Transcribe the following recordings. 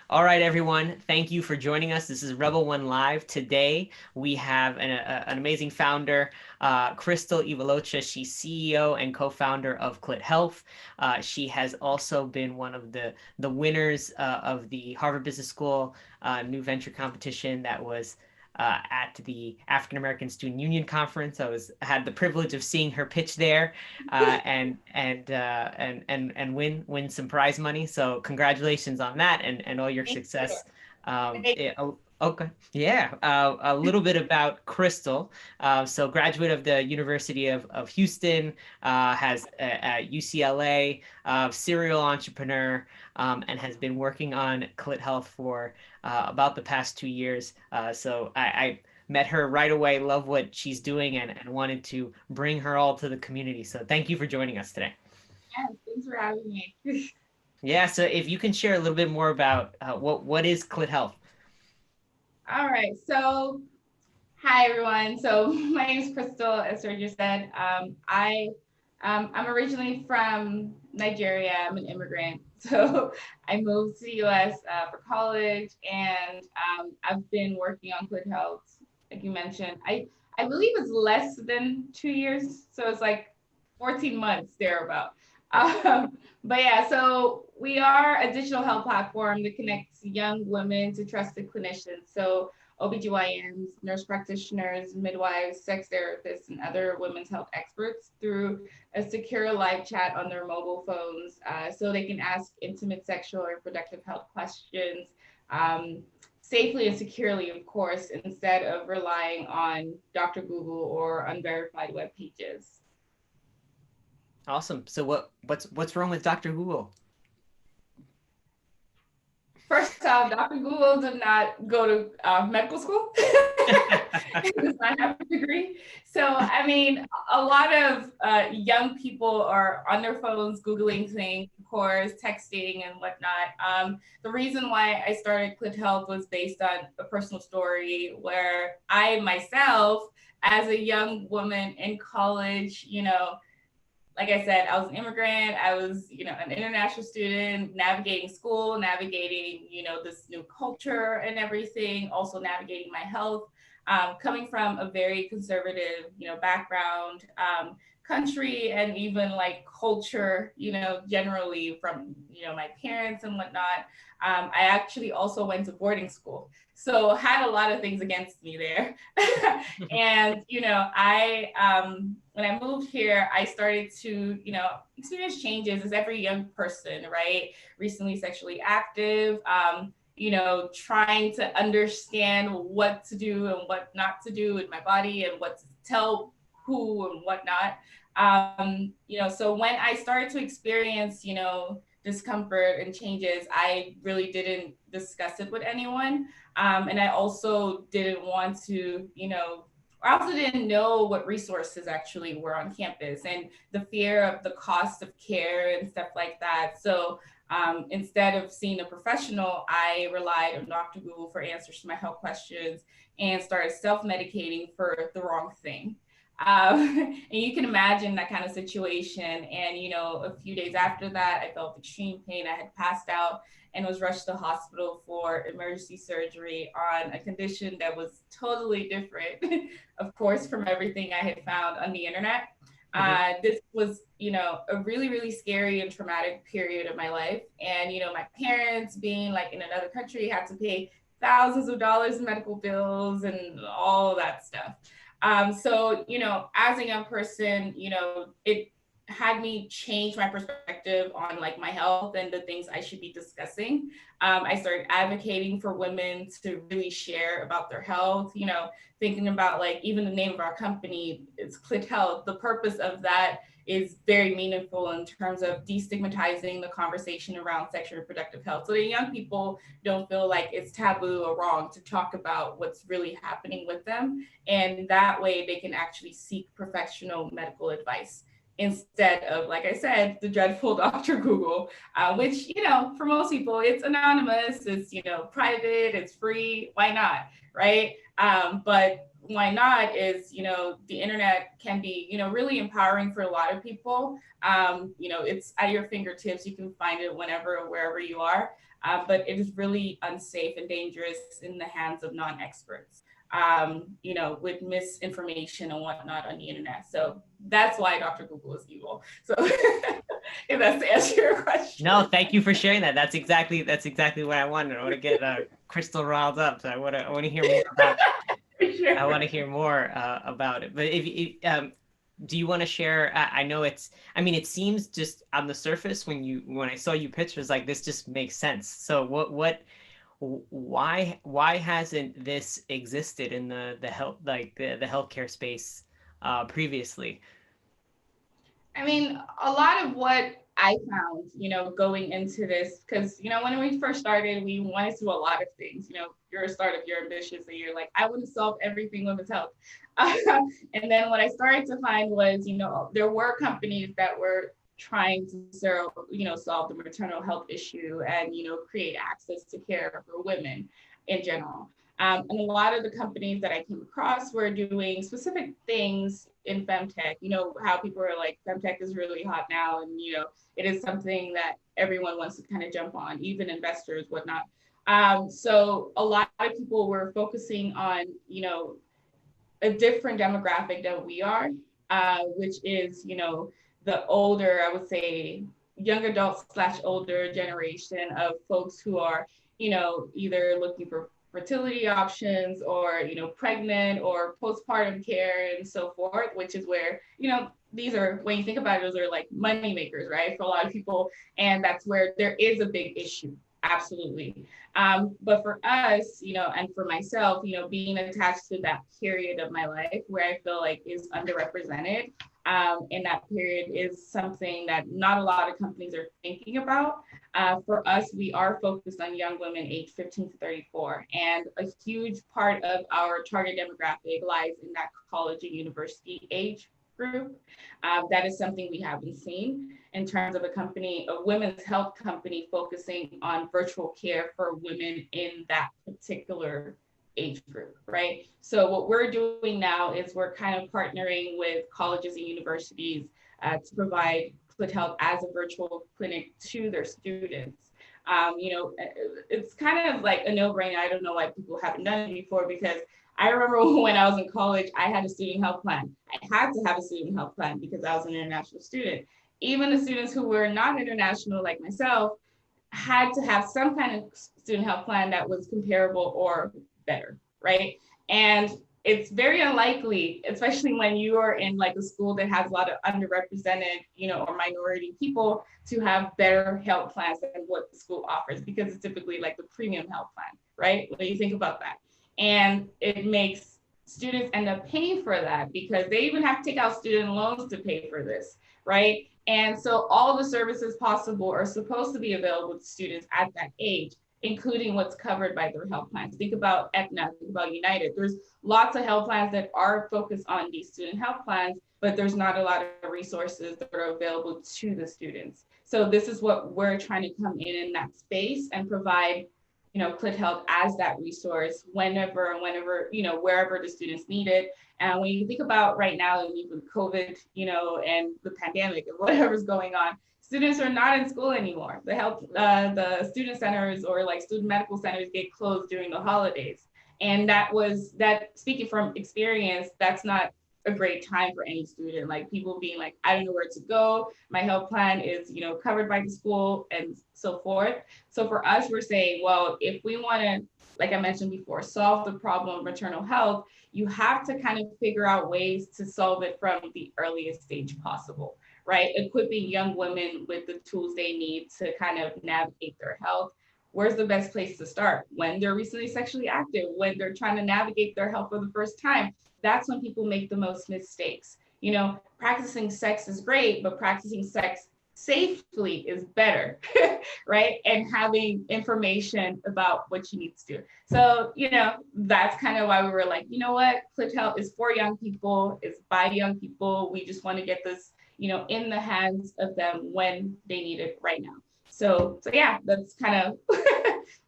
All right, everyone. Thank you for joining us. This is Rebel One Live. Today, we have an amazing founder, Crystal Evuleocha. She's CEO and co-founder of Clit Health. She has also been one of the winners of the Harvard Business School new venture competition that was at the African American Student Union Conference. I had the privilege of seeing her pitch there and win some prize money. So congratulations on that and all your Thank you. success. Thank Okay, yeah. A little bit about Crystal. So graduate of the University of Houston, has at UCLA, serial entrepreneur, and has been working on Clit Health for about the past 2 years. So I met her right away, love what she's doing, and wanted to bring her all to the community. So thank you for joining us today. thanks for having me. Yeah, so if you can share a little bit more about what is Clit Health? All right. So, hi everyone. So, my name is Crystal, as Sergio said. I'm originally from Nigeria. I'm an immigrant. So, I moved to the US for college, and I've been working on Good Health, like you mentioned. I believe it's less than 2 years. So, it's like 14 months thereabout. But yeah, so we are a digital health platform that connects young women to trusted clinicians. So OBGYNs, nurse practitioners, midwives, sex therapists, and other women's health experts through a secure live chat on their mobile phones so they can ask intimate sexual or reproductive health questions um, safely and securely, of course, instead of relying on Dr. Google or unverified web pages. Awesome. So what's wrong with Dr. Google? First off, Dr. Google did not go to medical school. He does not have a degree. So, I mean, a lot of young people are on their phones Googling things, of course, texting and whatnot. The reason why I started Clit Health was based on a personal story where I myself, as a young woman in college, like I said, I was an immigrant. I was, an international student, navigating school, navigating, this new culture and everything, also navigating my health. Coming from a very conservative, background, country, and even like culture, generally from, my parents and whatnot. I actually also went to boarding school. So had a lot of things against me there. And I when I moved here, I started to experience changes as every young person, right? Recently sexually active, trying to understand what to do and what not to do with my body and what to tell who and whatnot. So when I started to experience, discomfort and changes, I really didn't discuss it with anyone. And I also didn't want to, I also didn't know what resources actually were on campus and the fear of the cost of care and stuff like that. So instead of seeing a professional, I relied on Dr. Google for answers to my health questions and started self medicating for the wrong thing. And you can imagine that kind of situation. And, a few days after that, I felt extreme pain. I had passed out and was rushed to the hospital for emergency surgery on a condition that was totally different, of course, from everything I had found on the internet. Mhm. This was, a really, really scary and traumatic period of my life. And, my parents being like in another country had to pay thousands of dollars in medical bills and all that stuff. So, as a young person, it had me change my perspective on like my health and the things I should be discussing. I started advocating for women to really share about their health, thinking about like even the name of our company is Clit Health. The purpose of that is very meaningful in terms of destigmatizing the conversation around sexual and reproductive health. So the young people don't feel like it's taboo or wrong to talk about what's really happening with them. And that way they can actually seek professional medical advice instead of, like I said, the dreadful Dr. Google, which, for most people, it's anonymous, it's, private, it's free. Why not? Right. But why not is, the internet can be, really empowering for a lot of people. It's at your fingertips. You can find it whenever, wherever you are. but it is really unsafe and dangerous in the hands of non-experts, with misinformation and whatnot on the internet. So that's why Dr. Google is evil. So if that's to answer your No, question. thank you for sharing that. That's exactly what I wanted. I want to get Crystal riled up. So I want to hear more about For sure. I want to hear more about it. But if do you want to share? I know I mean, it seems just on the surface when I saw you pictures like this, just makes sense. So why hasn't this existed in the health like the healthcare space previously? I mean, a lot of what I found, going into this, because, when we first started, we wanted to do a lot of things. You're a startup, you're ambitious, and you're like, I want to solve everything women's health. And then what I started to find was, there were companies that were trying to solve the maternal health issue and, create access to care for women in general. And a lot of the companies that I came across were doing specific things in femtech. How people are like, femtech is really hot now, and it is something that everyone wants to kind of jump on, even investors, whatnot. So a lot of people were focusing on, a different demographic than we are, which is, the older, I would say, young adults slash older generation of folks who are, either looking for fertility options or, pregnant or postpartum care and so forth, which is where, these are, when you think about it, those are like money makers, right? For a lot of people. And that's where there is a big issue. Absolutely. But for us, and for myself, being attached to that period of my life where I feel like is underrepresented, and that period is something that not a lot of companies are thinking about. For us, we are focused on young women aged 15 to 34, and a huge part of our target demographic lies in that college and university age group. That is something we haven't seen in terms of a women's health company focusing on virtual care for women in that particular age group, right? So what we're doing now is we're kind of partnering with colleges and universities to provide Split Health as a virtual clinic to their students. It's kind of like a no-brainer. I don't know why people haven't done it before, because I remember when I was in college, I had a student health plan. I had to have a student health plan because I was an international student. Even the students who were not international, like myself, had to have some kind of student health plan that was comparable or better, right? And it's very unlikely, especially when you are in like a school that has a lot of underrepresented, or minority people, to have better health plans than what the school offers, because it's typically like the premium health plan, right? When you think about that. And it makes students end up paying for that because they even have to take out student loans to pay for this, right? And so all the services possible are supposed to be available to students at that age, including what's covered by their health plans. Think about Aetna, think about United. There's lots of health plans that are focused on these student health plans, but there's not a lot of resources that are available to the students. So this is what we're trying to come in that space and provide, Clit Health as that resource whenever, wherever the students need it. And when you think about right now, and even COVID, and the pandemic and whatever's going on, students are not in school anymore. The student centers or like student medical centers get closed during the holidays. And speaking from experience, that's not a great time for any student. Like people being like, I don't know where to go. My health plan is, covered by the school and so forth. So for us, we're saying, well, if we want to, like I mentioned before, solve the problem of maternal health, you have to kind of figure out ways to solve it from the earliest stage possible, right? Equipping young women with the tools they need to kind of navigate their health. Where's the best place to start? When they're recently sexually active, when they're trying to navigate their health for the first time, that's when people make the most mistakes. Practicing sex is great, but practicing sex safely is better, right? And having information about what you need to do. So, that's kind of why we were like, you know what, Clit Health is for young people, it's by young people. We just want to get this, in the hands of them when they need it right now. So yeah, that's kind of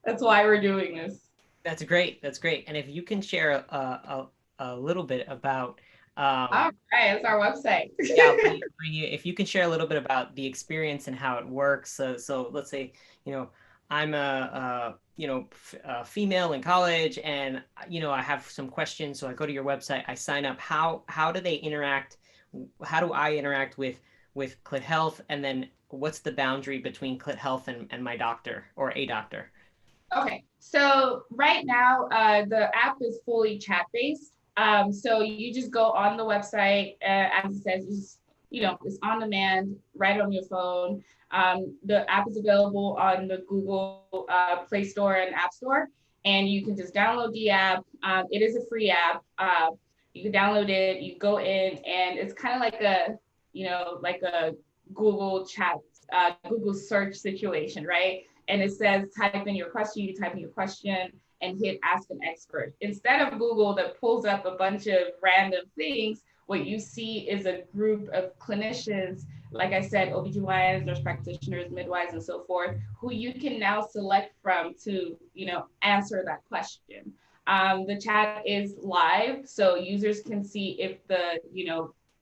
that's why we're doing this. That's great. That's great. And if you can share a little bit about All right, it's our website. yeah, if you can share a little bit about the experience and how it works. So let's say, you know, I'm a female in college, and I have some questions. So I go to your website, I sign up. How do they interact? How do I interact with Clit Health? And then what's the boundary between Clit Health and my doctor or a doctor? Okay, so right now the app is fully chat based. So you just go on the website, as it says, it's on demand, right on your phone. The app is available on the Google Play Store and App Store, and you can just download the app. It is a free app. You can download it. You go in, and it's kind of like like a Google chat, Google search situation, right? And it says type in your question, you type in your question and hit ask an expert. Instead of Google that pulls up a bunch of random things, what you see is a group of clinicians, like I said, OBGYNs, nurse practitioners, midwives, and so forth, who you can now select from to, answer that question. The chat is live, so users can see if the,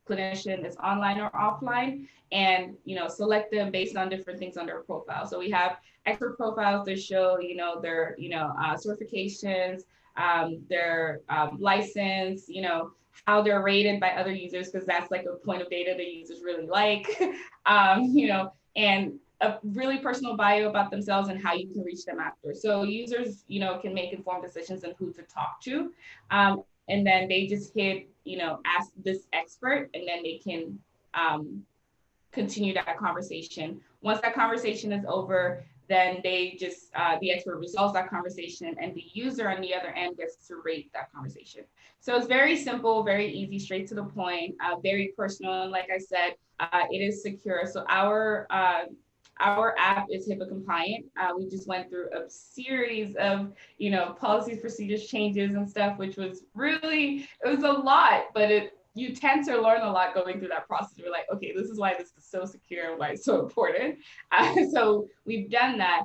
clinician is online or offline, and select them based on different things on their profile. So we have expert profiles that show their certifications, their license, how they're rated by other users, because that's like a point of data that users really like. And a really personal bio about themselves and how you can reach them after. So users, can make informed decisions on who to talk to. And then they just hit, ask this expert, and then they can continue that conversation. Once that conversation is over, then they just, the expert resolves that conversation, and the user on the other end gets to rate that conversation. So it's very simple, very easy, straight to the point, very personal. And like I said, it is secure. So our app is HIPAA compliant. We just went through a series of, policies, procedures, changes, and stuff, which was really, it was a lot, but you tend to learn a lot going through that process. We're like, okay, this is why this is so secure and why it's so important. So we've done that.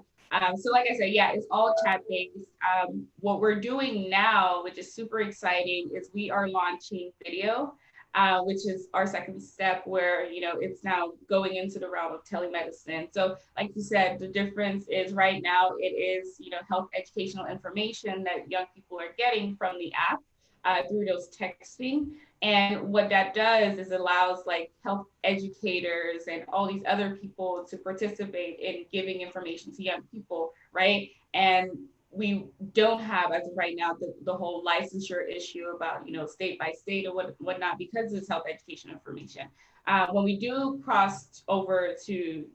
So like I said, yeah, it's all chat based. What we're doing now, which is super exciting, is we are launching video, which is our second step, where it's now going into the realm of telemedicine. So like you said, the difference is right now it is health educational information that young people are getting from the app, through those texting. And what that does is allows like health educators and all these other people to participate in giving information to young people, right? And we don't have, as of right now, the whole licensure issue about state by state or whatnot, because it's health education information. When we do cross over to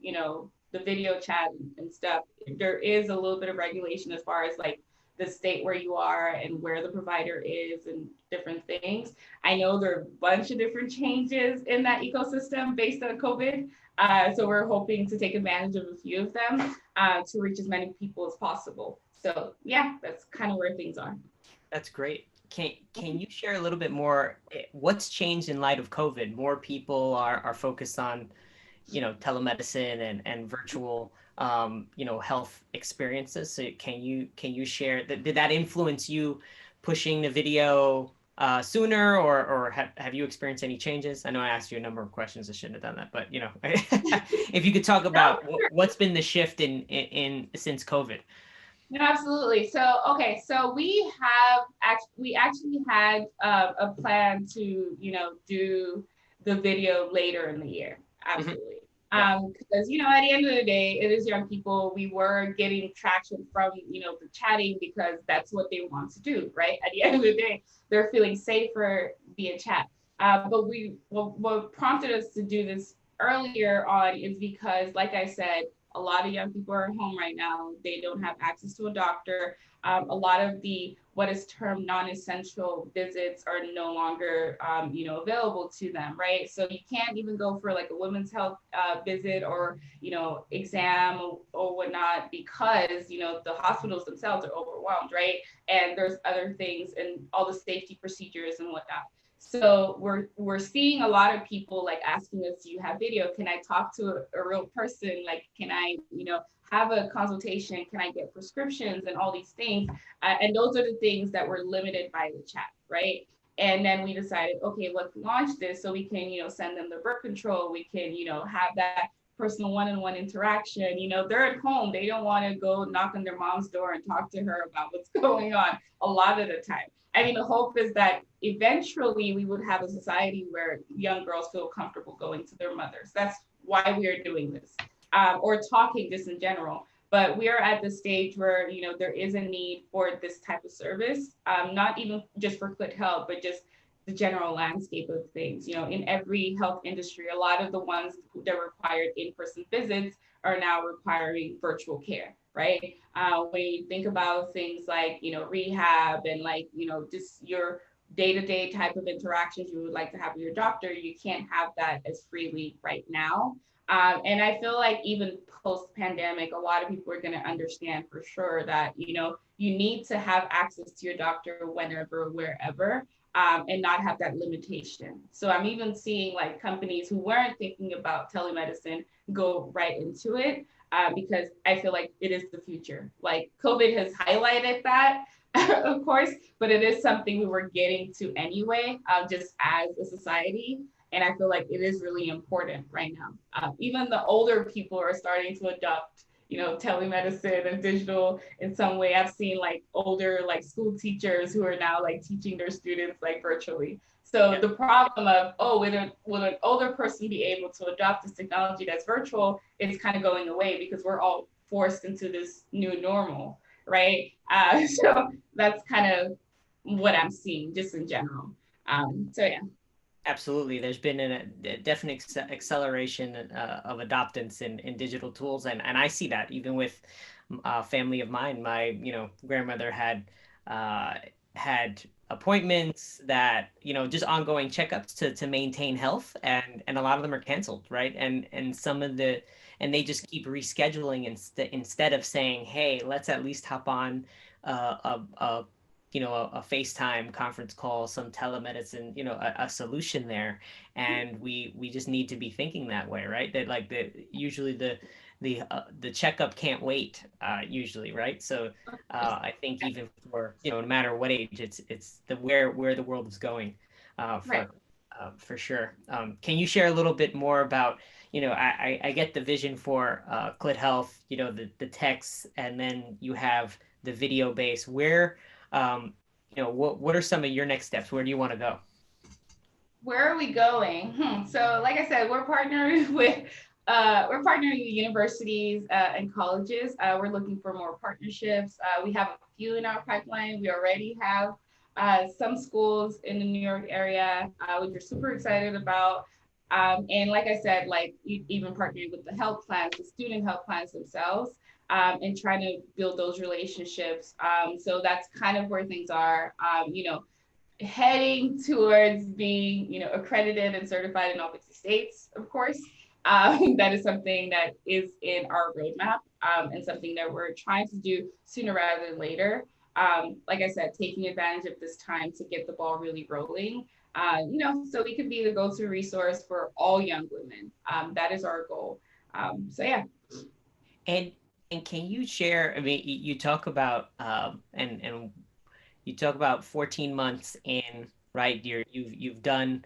the video chat and stuff, there is a little bit of regulation as far as like the state where you are and where the provider is and different things. I know there are a bunch of different changes in that ecosystem based on COVID. So we're hoping to take advantage of a few of them, to reach as many people as possible. So yeah, that's kind of where things are. That's great. Can you share a little bit more? What's changed in light of COVID? More people are focused on, telemedicine and virtual, health experiences. So can you share that? Did that influence you pushing the video sooner, or have you experienced any changes? I know I asked you a number of questions. I shouldn't have done that, but if you could talk No, about what's been the shift in since COVID. no, absolutely. So, okay, so we actually had a plan to, do the video later in the year. Mhm. Absolutely. Yeah. Because, at the end of the day, it is young people. We were getting traction from, the chatting, because that's what they want to do, right? At the end of the day, they're feeling safer via chat. But what prompted us to do this earlier on is because, like I said, a lot of young people are at home right now. They don't have access to a doctor. A lot of the what is termed non-essential visits are no longer, available to them, right? So you can't even go for like a women's health visit or, exam or whatnot, because, the hospitals themselves are overwhelmed, right? And there's other things and all the safety procedures and whatnot. So we're seeing a lot of people like asking us, do you have video? Can I talk to a real person? Like, can I, have a consultation? Can I get prescriptions and all these things? And those are the things that were limited by the chat, right? And then we decided, okay, let's launch this so we can, send them the birth control. We can, have that personal one-on-one interaction. They're at home. They don't want to go knock on their mom's door and talk to her about what's going on a lot of the time. I mean, the hope is that eventually we would have a society where young girls feel comfortable going to their mothers. That's why we are doing this, or talking just in general. But we are at the stage where there is a need for this type of service, not even just for Clit Health, but just the general landscape of things. In every health industry, a lot of the ones that required in-person visits are now requiring virtual care, right? When you think about things like, rehab and like, just your day-to-day type of interactions you would like to have with your doctor, you can't have that as freely right now. And I feel like even post-pandemic, a lot of people are going to understand for sure that, you need to have access to your doctor whenever, wherever, and not have that limitation. So I'm even seeing like companies who weren't thinking about telemedicine go right into it, because I feel like it is the future. Like COVID has highlighted that, of course, but it is something we were getting to anyway, just as a society. And I feel like it is really important right now. Even the older people are starting to adopt, telemedicine and digital in some way. I've seen like older like school teachers who are now like teaching their students like virtually. So Yeah. the problem of, oh, will an older person be able to adopt this technology that's virtual, is kind of going away because we're all forced into this new normal, right? So that's kind of what I'm seeing just in general. So yeah. Absolutely. There's been a definite acceleration of adoptance in digital tools. And I see that even with a family of mine. My, grandmother uh, had appointments that, just ongoing checkups to maintain health. And a lot of them are canceled, right? And they just keep rescheduling instead of saying, hey, let's at least hop on a a FaceTime conference call, some telemedicine, a solution there. And we just need to be thinking that way, right? That like usually the checkup can't wait, usually, right? So I think even for, no matter what age, it's the where the world is going, uh, Right. for for sure. Can you share a little bit more about, I get the vision for Clit Health, the text, and then you have the video base. Where what are some of your next steps? Where do you want to go? Where are we going? So, like I said, we're partnering with universities and colleges. We're looking for more partnerships. We have a few in our pipeline. We already have some schools in the New York area, which we're super excited about. And like I said, like even partnering with the health plans, the student health plans themselves, and trying to build those relationships. So that's kind of where things are. Heading towards being, accredited and certified in all 50 states, of course. That is something that is in our roadmap, and something that we're trying to do sooner rather than later. Like I said, taking advantage of this time to get the ball really rolling, so we could be the go-to resource for all young women. That is our goal. So yeah. And and can you share? I mean, you talk about and you talk about 14 months in, right? You've done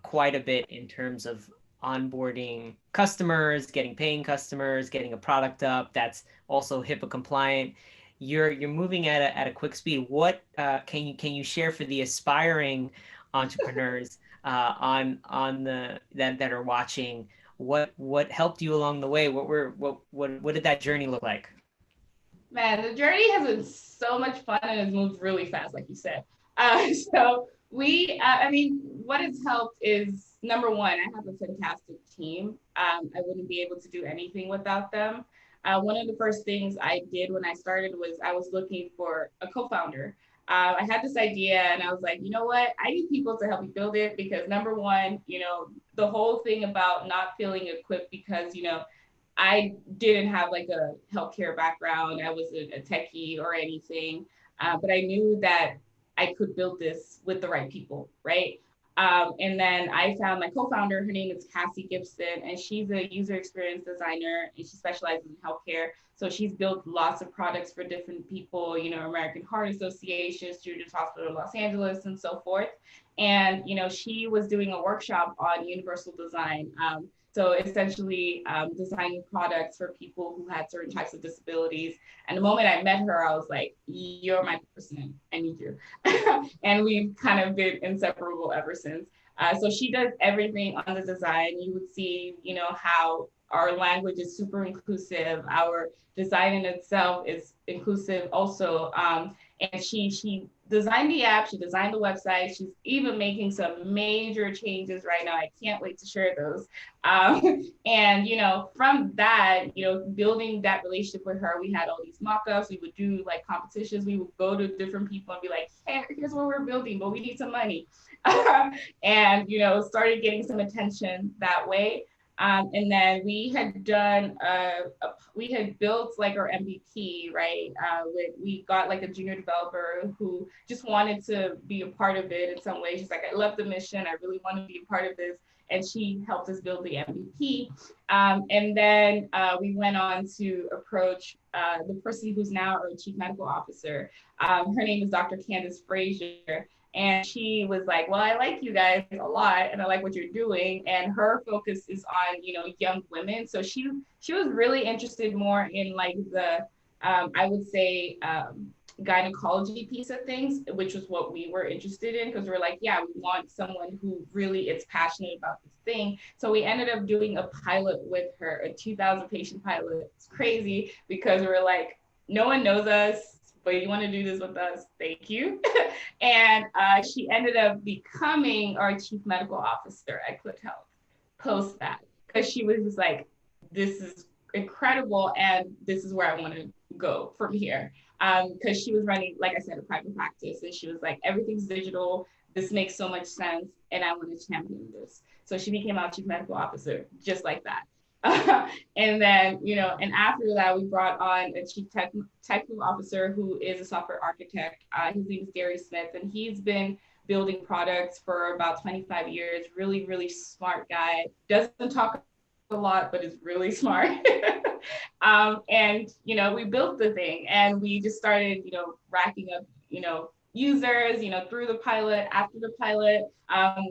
quite a bit in terms of onboarding customers, getting paying customers, getting a product up that's also HIPAA compliant. You're moving at a quick speed. What can you share for the aspiring entrepreneurs on the that are watching? What helped you along the way? What did that journey look like? Man, the journey has been so much fun and has moved really fast, like you said. So I mean, what has helped is number one, I have a fantastic team. I wouldn't be able to do anything without them. One of the first things I did when I started was I was looking for a co-founder. I had this idea and I was like, you know what? I need people to help me build it because number one, the whole thing about not feeling equipped because, I didn't have like a healthcare background. I wasn't a techie or anything, but I knew that I could build this with the right people, right? And then I found my co-founder. Her name is Cassie Gibson, and she's a user experience designer, and she specializes in healthcare. So she's built lots of products for different people, American Heart Association, Children's Hospital of Los Angeles, and so forth. And, she was doing a workshop on universal design. So essentially designing products for people who had certain types of disabilities. And the moment I met her, I was like, you're my person. I need you. And we've kind of been inseparable ever since. So she does everything on the design. You would see, how our language is super inclusive. Our design in itself is inclusive also. And she designed the app, she designed the website. She's even making some major changes right now. I can't wait to share those. And from that, building that relationship with her, we had all these mock-ups. We would do like competitions. We would go to different people and be like, hey, here's what we're building, but we need some money. And started getting some attention that way. And then we had done we had built like our MVP, right? We got like a junior developer who just wanted to be a part of it in some way. She's like, I love the mission, I really want to be a part of this. And she helped us build the MVP. And then we went on to approach the person who's now our chief medical officer. Her name is Dr. Candace Frazier. And she was like, well, I like you guys a lot and I like what you're doing. And her focus is on, young women. So she was really interested more in like the, I would say, gynecology piece of things, which was what we were interested in, because we're like, yeah, we want someone who really is passionate about this thing. So we ended up doing a pilot with her, a 2,000 patient pilot. It's crazy because we're like, no one knows us, but you want to do this with us, thank you. And she ended up becoming our chief medical officer at Click Health post that, because she was just like, this is incredible and this is where I want to go from here. Because she was running, like I said, a private practice, and she was like, everything's digital, this makes so much sense, and I want to champion this. So she became our chief medical officer just like that. And then, and after that, we brought on a chief technical officer who is a software architect. His name is Gary Smith, and he's been building products for about 25 years. Really, really smart guy. Doesn't talk a lot, but is really smart. And, we built the thing and we just started, racking up, users, through the pilot, after the pilot.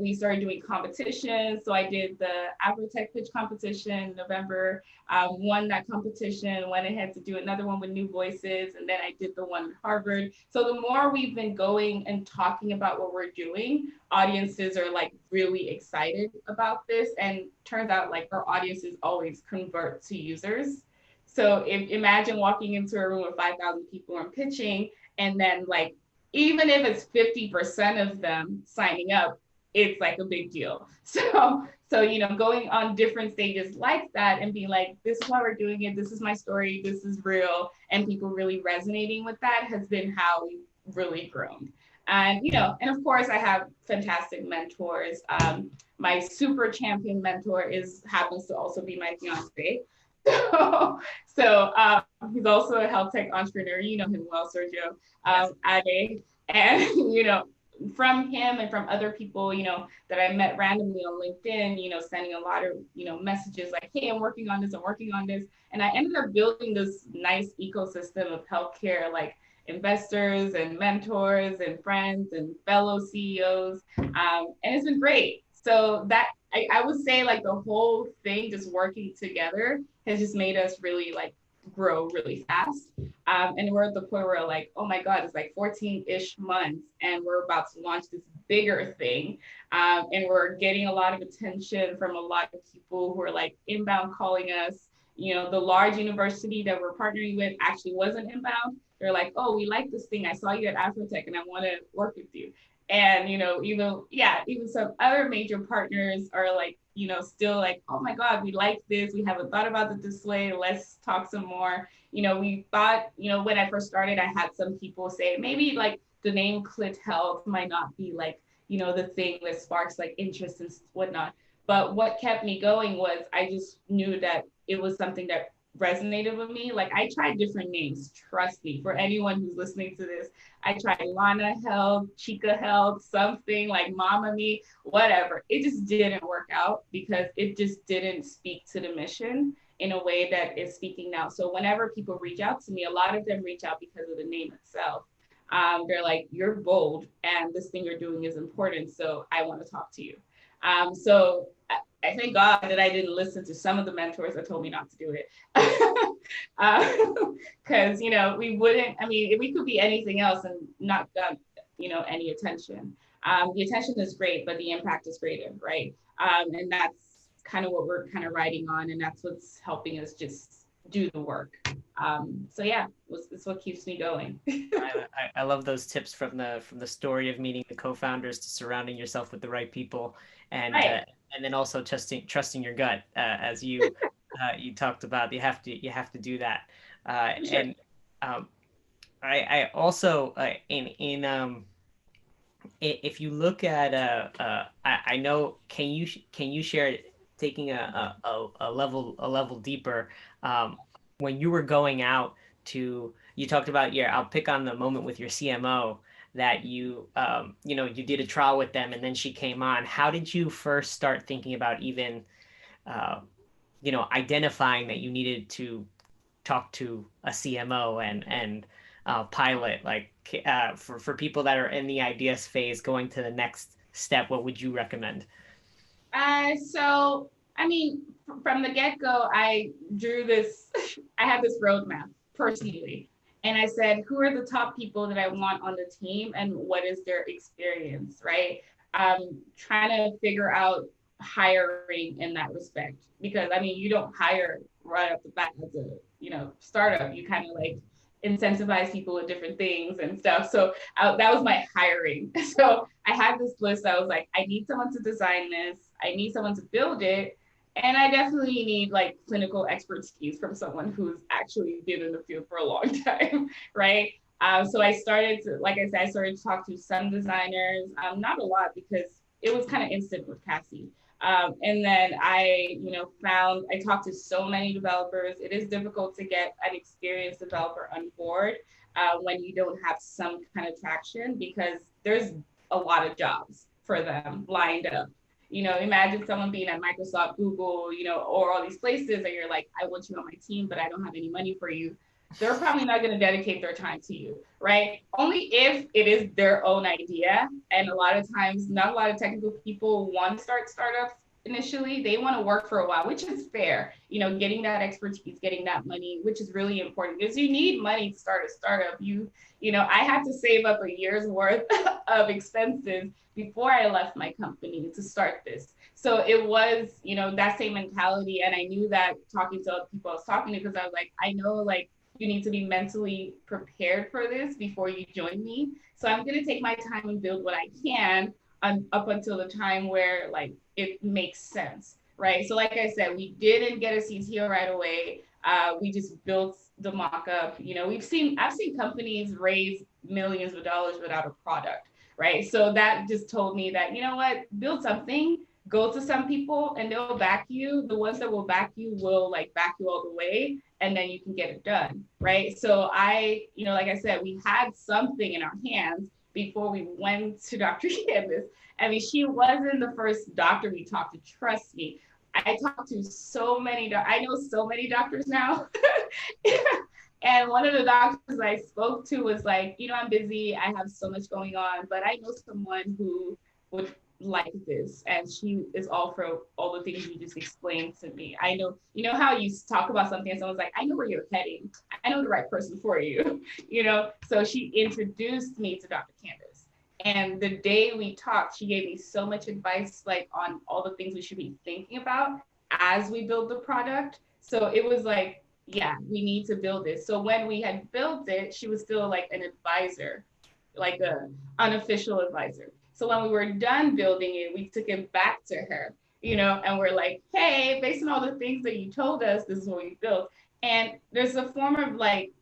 We started doing competitions. So I did the AfroTech pitch competition in November, won that competition, went ahead to do another one with New Voices, and then I did the one at Harvard. So the more we've been going and talking about what we're doing, audiences are like really excited about this. And turns out like our audiences always convert to users. So imagine walking into a room with 5,000 people and pitching, and then like, even if it's 50% of them signing up, it's like a big deal. So, going on different stages like that and being like, this is why we're doing it. This is my story. This is real. And people really resonating with that has been how we've really grown. And, and of course I have fantastic mentors. My super champion mentor happens to also be my fiance. So he's also a health tech entrepreneur. You know him well, Sergio. Ade. And, from him and from other people, that I met randomly on LinkedIn, sending a lot of, messages like, hey, I'm working on this. And I ended up building this nice ecosystem of healthcare, like investors and mentors and friends and fellow CEOs. And it's been great. So that I would say like the whole thing just working together has just made us really like grow really fast. And we're at the point where like, oh my God, it's like 14-ish months and we're about to launch this bigger thing. And we're getting a lot of attention from a lot of people who are like inbound calling us. The large university that we're partnering with actually wasn't inbound. They're like, oh, we like this thing. I saw you at Afrotech and I want to work with you. And, even some other major partners are like, still like, oh my God, we like this. We haven't thought about it this way. Let's talk some more. We thought, when I first started, I had some people say maybe like the name Clit Health might not be like, the thing that sparks like interest and whatnot. But what kept me going was I just knew that it was something that resonated with me. Like I tried different names, trust me, for anyone who's listening to this. I tried Lana Health, Chica Health, something like Mama Me, whatever. It just didn't work out because it just didn't speak to the mission in a way that is speaking now. So whenever people reach out to me, a lot of them reach out because of the name itself. They're like, you're bold and this thing you're doing is important. So I want to talk to you. So I thank God that I didn't listen to some of the mentors that told me not to do it. Because, we wouldn't, I mean, we could be anything else and not got, any attention. The attention is great, but the impact is greater, right? And that's kind of what we're kind of riding on. And that's what's helping us just do the work. So yeah, it's what keeps me going. I love those tips from the story of meeting the co-founders to surrounding yourself with the right people, and Right. uh, and then also trusting your gut, as you talked about. You have to do that. For sure. And I also, if you look at, I know, can you share, taking a level deeper, when you were going out to, you talked about your, I'll pick on the moment with your CMO, that you did a trial with them and then she came on. How did you first start thinking about even, uh, identifying that you needed to talk to a CMO and pilot, like, for people that are in the ideas phase going to the next step, what would you recommend? So, I mean, from the get go, I drew this, I had this roadmap personally. And I said, who are the top people that I want on the team and what is their experience, right? Trying to figure out hiring in that respect. Because, I mean, you don't hire right off the bat as a, startup. You kind of like incentivize people with different things and stuff. So that was my hiring. So I had this list. I was like, I need someone to design this. I need someone to build it. And I definitely need like clinical expertise from someone who's actually been in the field for a long time, right? So I started to, like I said, I started to talk to some designers, not a lot because it was kind of instant with Cassie. And then I talked to so many developers. It is difficult to get an experienced developer on board when you don't have some kind of traction because there's a lot of jobs for them lined up. Imagine someone being at Microsoft, Google, or all these places, and you're like, I want you on my team, but I don't have any money for you. They're probably not going to dedicate their time to you, right? Only if it is their own idea. And a lot of times, not a lot of technical people want to start startups initially. They want to work for a while, which is fair. Getting that expertise, getting that money, which is really important because you need money to start a startup. I had to save up a year's worth of expenses before I left my company to start this. So it was, that same mentality. And I knew that talking to other people I was talking to, because I was like, I know like you need to be mentally prepared for this before you join me. So I'm going to take my time and build what I can up until the time where like it makes sense. Right. So like I said, we didn't get a CTO right away. We just built the mock-up. I've seen companies raise millions of dollars without a product, right? So that just told me that, you know what, build something, go to some people and they'll back you. The ones that will back you will like back you all the way and then you can get it done, right? So like I said, we had something in our hands before we went to Dr. Candace. I mean, she wasn't the first doctor we talked to, trust me. I talked to so many, I know so many doctors now. And one of the doctors I spoke to was like, I'm busy. I have so much going on, but I know someone who would like this. And she is all for all the things you just explained to me. I know, how you talk about something and someone's like, I know where you're heading. I know the right person for you, So she introduced me to Dr. Candace. And the day we talked, she gave me so much advice, like on all the things we should be thinking about as we build the product. So it was like, yeah, we need to build this. So when we had built it, she was still like an advisor, like a unofficial advisor. So when we were done building it, we took it back to her, and we're like, hey, based on all the things that you told us, this is what we built. And there's a form of like,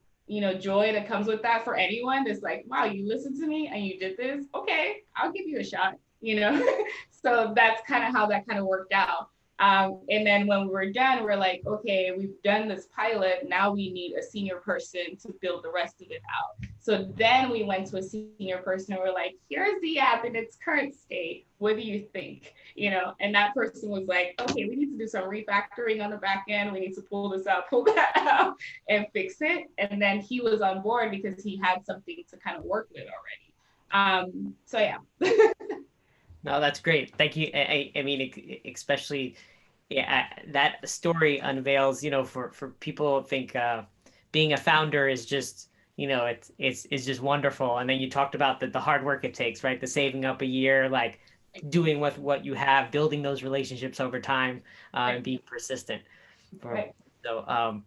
joy that comes with that for anyone. That's like, wow, you listened to me and you did this. Okay, I'll give you a shot, So that's kind of how that kind of worked out. And then when we were done, we're like, okay, we've done this pilot. Now we need a senior person to build the rest of it out. So then we went to a senior person and we're like, here's the app in its current state. What do you think? You know, and that person was like, okay, we need to do some refactoring on the back end. We need to pull this out, pull that out, and fix it. And then he was on board because he had something to kind of work with already. So yeah. No, that's great. Thank you. I mean, especially, yeah, that story unveils, for people think being a founder is just, it's just wonderful. And then you talked about the hard work it takes, right? The saving up a year, like doing with what you have, building those relationships over time, and Right. being persistent. For, Right. so,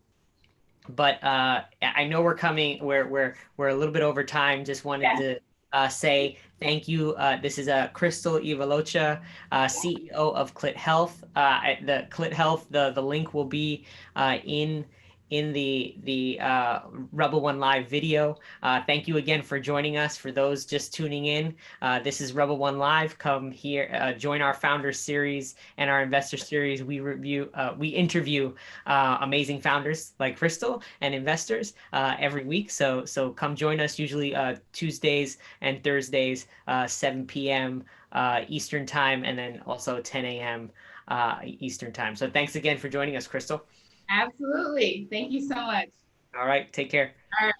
but I know we're a little bit over time. Just wanted Yeah. to say thank you. This is Crystal Evuleocha, CEO of Clit Health. The Clit Health, the link will be in the Rebel One Live video. Thank you again for joining us. For those just tuning in, this is Rebel One Live. Come here, join our founder series and our investor series. We interview amazing founders like Crystal and investors every week. So come join us. Usually Tuesdays and Thursdays, 7 p.m. Eastern time, and then also 10 a.m. Eastern time. So thanks again for joining us, Crystal. Absolutely. Thank you so much. All right, take care. All right.